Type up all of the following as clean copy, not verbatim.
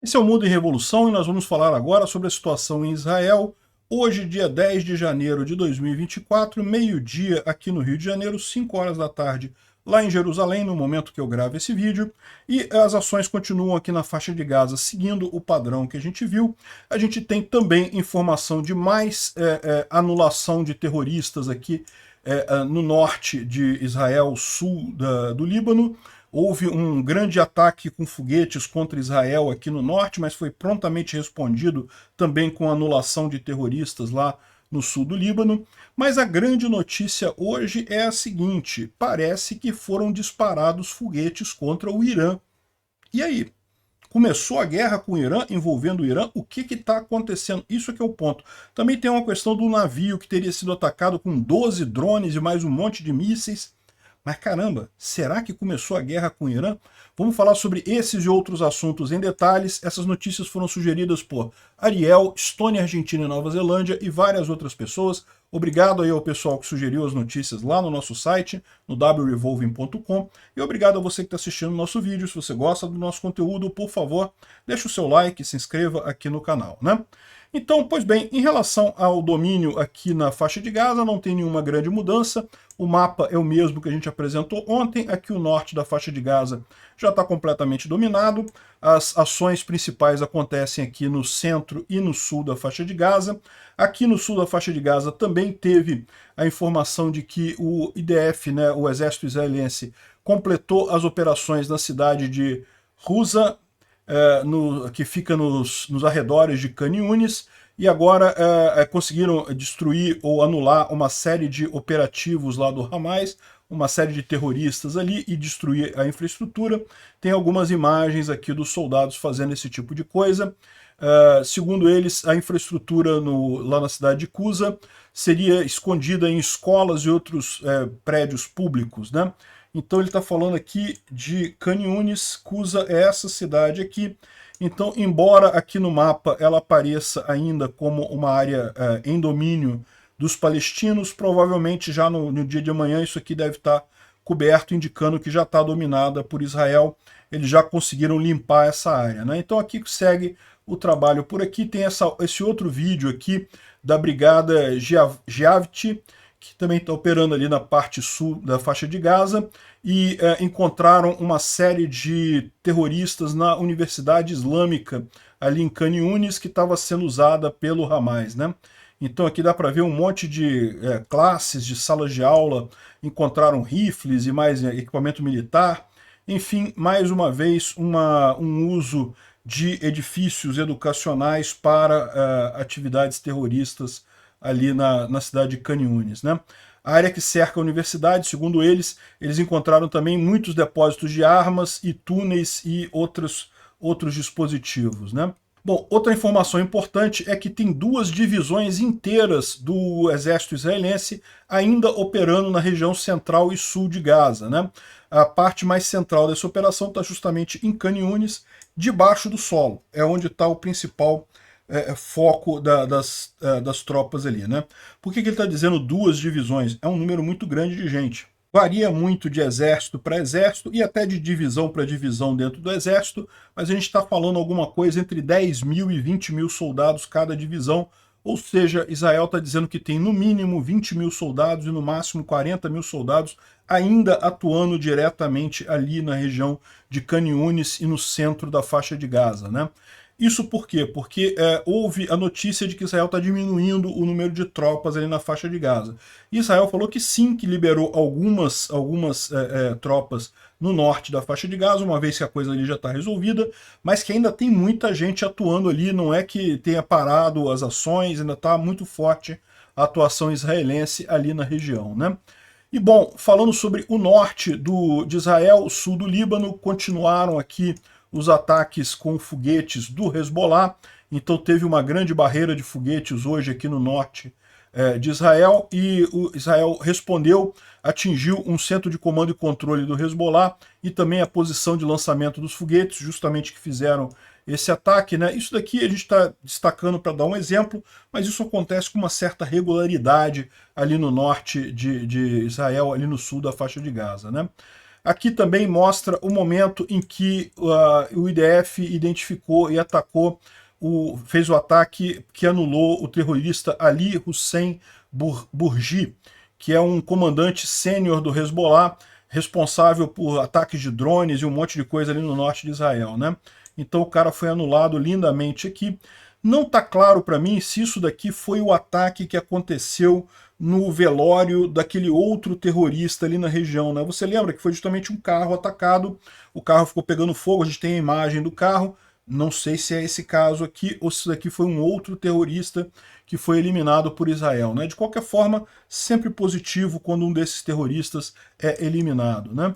Esse é o Mundo em Revolução e nós vamos falar agora sobre a situação em Israel. Hoje, dia 10 de janeiro de 2024, meio-dia aqui no Rio de Janeiro, 5 horas da tarde lá em Jerusalém, no momento que eu gravo esse vídeo. E as ações continuam aqui na faixa de Gaza, seguindo o padrão que a gente viu. A gente tem também informação de mais anulação de terroristas aqui no norte de Israel, sul do Líbano. Houve um grande ataque com foguetes contra Israel aqui no norte, mas foi prontamente respondido também com anulação de terroristas lá no sul do Líbano. Mas a grande notícia hoje é a seguinte: parece que foram disparados foguetes contra o Irã. E aí? Começou a guerra com o Irã, envolvendo o Irã, o que está acontecendo? Isso é que é o ponto. Também tem uma questão do navio que teria sido atacado com 12 drones e mais um monte de mísseis. Mas caramba, será que começou a guerra com o Irã? Vamos falar sobre esses e outros assuntos em detalhes. Essas notícias foram sugeridas por Ariel, Estônia, Argentina e Nova Zelândia e várias outras pessoas. Obrigado aí ao pessoal que sugeriu as notícias lá no nosso site, no wrevolving.com. E obrigado a você que está assistindo o nosso vídeo. Se você gosta do nosso conteúdo, por favor, deixe o seu like e se inscreva aqui no canal, né? Então, pois bem, em relação ao domínio aqui na faixa de Gaza, não tem nenhuma grande mudança. O mapa é o mesmo que a gente apresentou ontem. Aqui o norte da faixa de Gaza já está completamente dominado. As ações principais acontecem aqui no centro e no sul da faixa de Gaza. Aqui no sul da faixa de Gaza também teve a informação de que o IDF, né, o exército israelense, completou as operações na cidade de Ruza, que fica nos arredores de Khan Yunis, e agora conseguiram destruir ou anular uma série de operativos lá do Hamas, uma série de terroristas ali, e destruir a infraestrutura. Tem algumas imagens aqui dos soldados fazendo esse tipo de coisa. Segundo eles, a infraestrutura lá na cidade de Kusa seria escondida em escolas e outros prédios públicos, né? Então ele está falando aqui de Khan Yunis. Kusa é essa cidade aqui. Então, embora aqui no mapa ela apareça ainda como uma área em domínio dos palestinos, provavelmente já no dia de amanhã isso aqui deve estar coberto, indicando que já está dominada por Israel. Eles já conseguiram limpar essa área, né? Então aqui segue o trabalho por aqui. Tem esse outro vídeo aqui da Brigada Giavti, que também está operando ali na parte sul da faixa de Gaza, e encontraram uma série de terroristas na Universidade Islâmica, ali em Khan Yunis, que estava sendo usada pelo Hamas, né? Então aqui dá para ver um monte de classes, de salas de aula, encontraram rifles e mais equipamento militar. Enfim, mais uma vez, um uso de edifícios educacionais para atividades terroristas ali na cidade de Khan Yunis, né? A área que cerca a universidade, segundo eles encontraram também muitos depósitos de armas e túneis e outros dispositivos, né? Bom, outra informação importante é que tem duas divisões inteiras do exército israelense ainda operando na região central e sul de Gaza, né? A parte mais central dessa operação está justamente em Khan Yunis, debaixo do solo. É onde está o principal foco das tropas ali, né? Por que ele está dizendo duas divisões? É um número muito grande de gente. Varia muito de exército para exército e até de divisão para divisão dentro do exército, mas a gente está falando alguma coisa entre 10 mil e 20 mil soldados cada divisão, ou seja, Israel está dizendo que tem no mínimo 20 mil soldados e no máximo 40 mil soldados ainda atuando diretamente ali na região de Khan Yunis e no centro da faixa de Gaza, né? Isso por quê? Porque houve a notícia de que Israel está diminuindo o número de tropas ali na faixa de Gaza. E Israel falou que sim, que liberou algumas tropas no norte da faixa de Gaza, uma vez que a coisa ali já está resolvida, mas que ainda tem muita gente atuando ali, não é que tenha parado as ações, ainda está muito forte a atuação israelense ali na região, né? E bom, falando sobre o norte de Israel, o sul do Líbano, continuaram aqui os ataques com foguetes do Hezbollah. Então teve uma grande barreira de foguetes hoje aqui no norte de Israel, e o Israel respondeu, atingiu um centro de comando e controle do Hezbollah e também a posição de lançamento dos foguetes, justamente que fizeram esse ataque, né? Isso daqui a gente está destacando para dar um exemplo, mas isso acontece com uma certa regularidade ali no norte de Israel, ali no sul da faixa de Gaza, né? Aqui também mostra o momento em que o IDF identificou e atacou, fez o ataque que anulou o terrorista Ali Hussein Burji, que é um comandante sênior do Hezbollah, responsável por ataques de drones e um monte de coisa ali no norte de Israel, né? Então o cara foi anulado lindamente aqui. Não está claro para mim se isso daqui foi o ataque que aconteceu no velório daquele outro terrorista ali na região, né? Você lembra que foi justamente um carro atacado, o carro ficou pegando fogo, a gente tem a imagem do carro, não sei se é esse caso aqui ou se isso daqui foi um outro terrorista que foi eliminado por Israel, né? De qualquer forma, sempre positivo quando um desses terroristas é eliminado, né?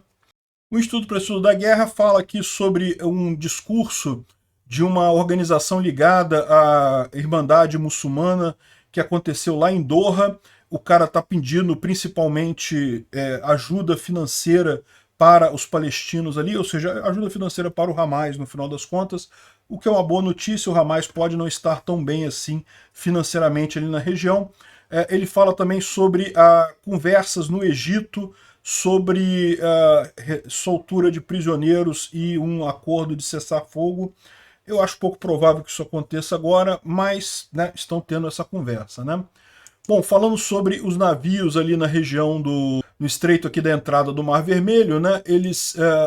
O Instituto para o Estudo da Guerra fala aqui sobre um discurso de uma organização ligada à Irmandade Muçulmana que aconteceu lá em Doha. O cara está pedindo principalmente ajuda financeira para os palestinos ali, ou seja, ajuda financeira para o Hamas no final das contas, o que é uma boa notícia. O Hamas pode não estar tão bem assim financeiramente ali na região. Ele fala também sobre conversas no Egito, sobre soltura de prisioneiros e um acordo de cessar-fogo. Eu acho pouco provável que isso aconteça agora, mas né, estão tendo essa conversa, né? Bom, falando sobre os navios ali na região no estreito aqui da entrada do Mar Vermelho, né?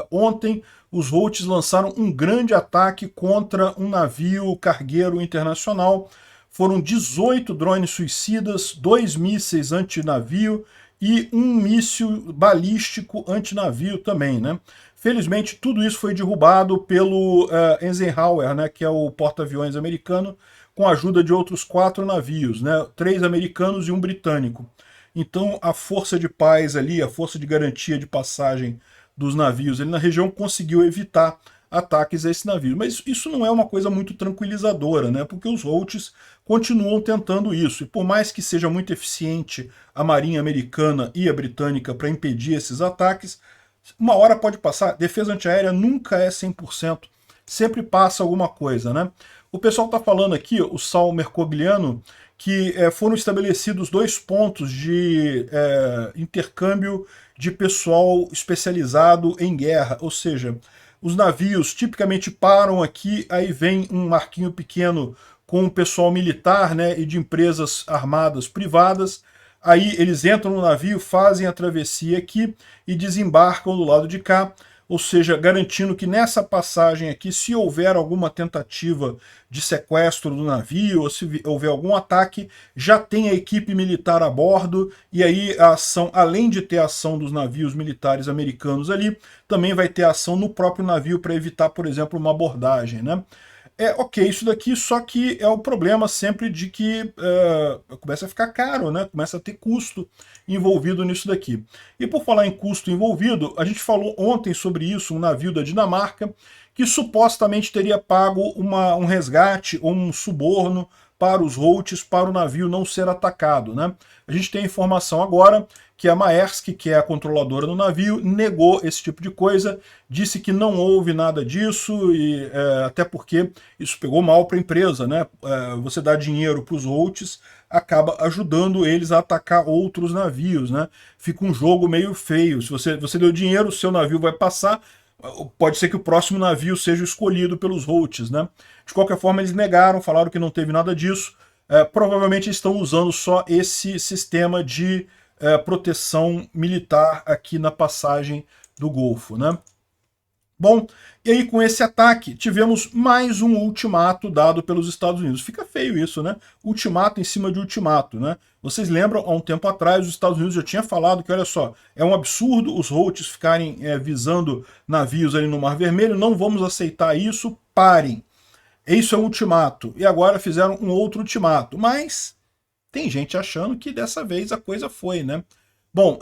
Ontem os Houthis lançaram um grande ataque contra um navio cargueiro internacional. Foram 18 drones suicidas, 2 mísseis antinavio e um míssil balístico antinavio também, né? Felizmente, tudo isso foi derrubado pelo Eisenhower, né, que é o porta-aviões americano, com a ajuda de outros 4 navios, né, 3 americanos e um britânico. Então, a força de paz ali, a força de garantia de passagem dos navios ali na região conseguiu evitar ataques a esse navio. Mas isso não é uma coisa muito tranquilizadora, né? Porque os Houthis continuam tentando isso. E por mais que seja muito eficiente a Marinha Americana e a Britânica para impedir esses ataques, uma hora pode passar. Defesa antiaérea nunca é 100%. Sempre passa alguma coisa, né? O pessoal está falando aqui, o Sal Mercogliano, que foram estabelecidos 2 pontos de intercâmbio de pessoal especializado em guerra, ou seja, os navios tipicamente param aqui, aí vem um marquinho pequeno com o pessoal militar, né, e de empresas armadas privadas, aí eles entram no navio, fazem a travessia aqui e desembarcam do lado de cá, ou seja, garantindo que nessa passagem aqui, se houver alguma tentativa de sequestro do navio, ou se houver algum ataque, já tem a equipe militar a bordo, e aí a ação, além de ter a ação dos navios militares americanos ali, também vai ter ação no próprio navio para evitar, por exemplo, uma abordagem, né? Ok, isso daqui, só que é o problema sempre de que começa a ficar caro, né? Começa a ter custo envolvido nisso daqui. E por falar em custo envolvido, a gente falou ontem sobre isso, um navio da Dinamarca, que supostamente teria pago um resgate ou um suborno para os Houthis, para o navio não ser atacado, né? A gente tem informação agora que a Maersk, que é a controladora do navio, negou esse tipo de coisa, disse que não houve nada disso, e até porque isso pegou mal para a empresa, né? Você dá dinheiro para os Houthis, acaba ajudando eles a atacar outros navios, né? Fica um jogo meio feio. Se você deu dinheiro, o seu navio vai passar, pode ser que o próximo navio seja escolhido pelos Houthis, né? De qualquer forma, eles negaram, falaram que não teve nada disso. Provavelmente estão usando só esse sistema de proteção militar aqui na passagem do Golfo, né? Bom, e aí com esse ataque tivemos mais um ultimato dado pelos Estados Unidos. Fica feio isso, né? Ultimato em cima de ultimato, né? Vocês lembram, há um tempo atrás, os Estados Unidos já tinha falado que, olha só, é um absurdo os Houthis ficarem visando navios ali no Mar Vermelho, não vamos aceitar isso, parem. Isso é um ultimato. E agora fizeram um outro ultimato. Mas tem gente achando que dessa vez a coisa foi, né? Bom,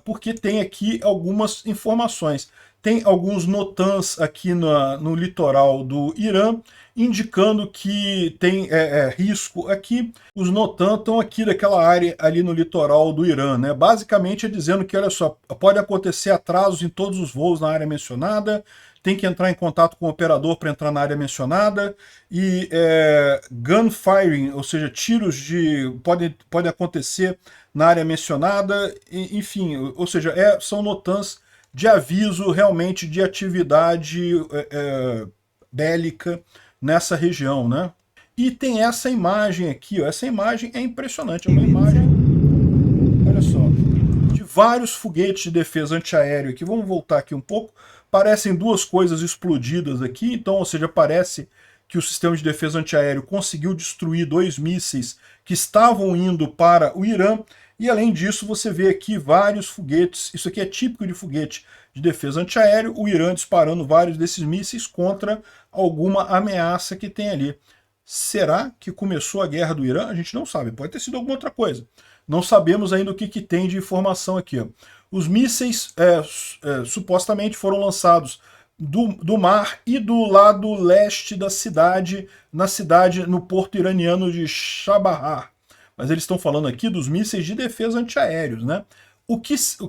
porque tem aqui algumas informações. Tem alguns NOTAMs aqui no litoral do Irã, indicando que tem risco aqui. Os NOTAM estão aqui daquela área ali no litoral do Irã, né? Basicamente é dizendo que, olha só, pode acontecer atrasos em todos os voos na área mencionada, tem que entrar em contato com o operador para entrar na área mencionada, e gunfiring, ou seja, tiros pode acontecer na área mencionada, enfim, ou seja, são NOTAMs de aviso realmente de atividade bélica nessa região, né? E tem essa imagem aqui, ó. Essa imagem é impressionante, é uma imagem, olha só, de vários foguetes de defesa antiaéreo aqui. Vamos voltar aqui um pouco. Parecem duas coisas explodidas aqui, então, ou seja, parece que o sistema de defesa antiaéreo conseguiu destruir 2 mísseis que estavam indo para o Irã. E além disso, você vê aqui vários foguetes, isso aqui é típico de foguete de defesa antiaéreo, o Irã disparando vários desses mísseis contra alguma ameaça que tem ali. Será que começou a guerra do Irã? A gente não sabe, pode ter sido alguma outra coisa. Não sabemos ainda o que tem de informação aqui, ó. Os mísseis supostamente foram lançados do mar e do lado leste da cidade, no porto iraniano de Chabahar. Mas eles estão falando aqui dos mísseis de defesa antiaéreos, né?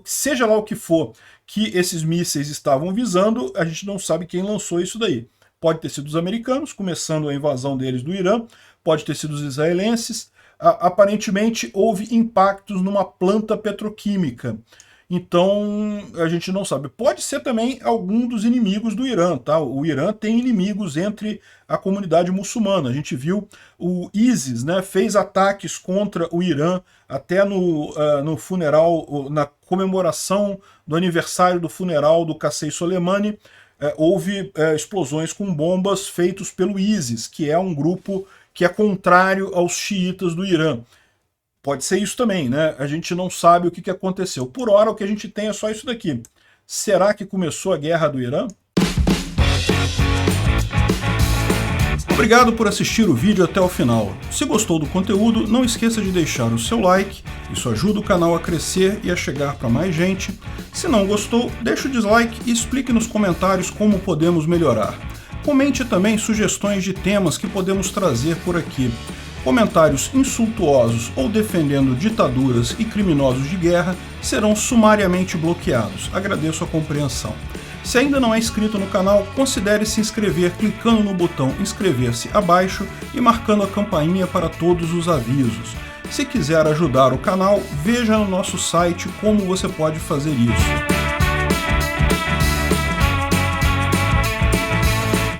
Seja lá o que for que esses mísseis estavam visando, a gente não sabe quem lançou isso daí. Pode ter sido os americanos, começando a invasão deles do Irã, pode ter sido os israelenses. Aparentemente houve impactos numa planta petroquímica. Então, a gente não sabe. Pode ser também algum dos inimigos do Irã, tá? O Irã tem inimigos entre a comunidade muçulmana. A gente viu o ISIS, né, fez ataques contra o Irã, até no funeral, na comemoração do aniversário do funeral do Qasem Soleimani, houve explosões com bombas feitos pelo ISIS, que é um grupo que é contrário aos xiitas do Irã. Pode ser isso também, né? A gente não sabe o que aconteceu. Por hora, o que a gente tem é só isso daqui. Será que começou a guerra do Irã? Obrigado por assistir o vídeo até o final. Se gostou do conteúdo, não esqueça de deixar o seu like, isso ajuda o canal a crescer e a chegar para mais gente. Se não gostou, deixe o dislike e explique nos comentários como podemos melhorar. Comente também sugestões de temas que podemos trazer por aqui. Comentários insultuosos ou defendendo ditaduras e criminosos de guerra serão sumariamente bloqueados. Agradeço a compreensão. Se ainda não é inscrito no canal, considere se inscrever clicando no botão inscrever-se abaixo e marcando a campainha para todos os avisos. Se quiser ajudar o canal, veja no nosso site como você pode fazer isso.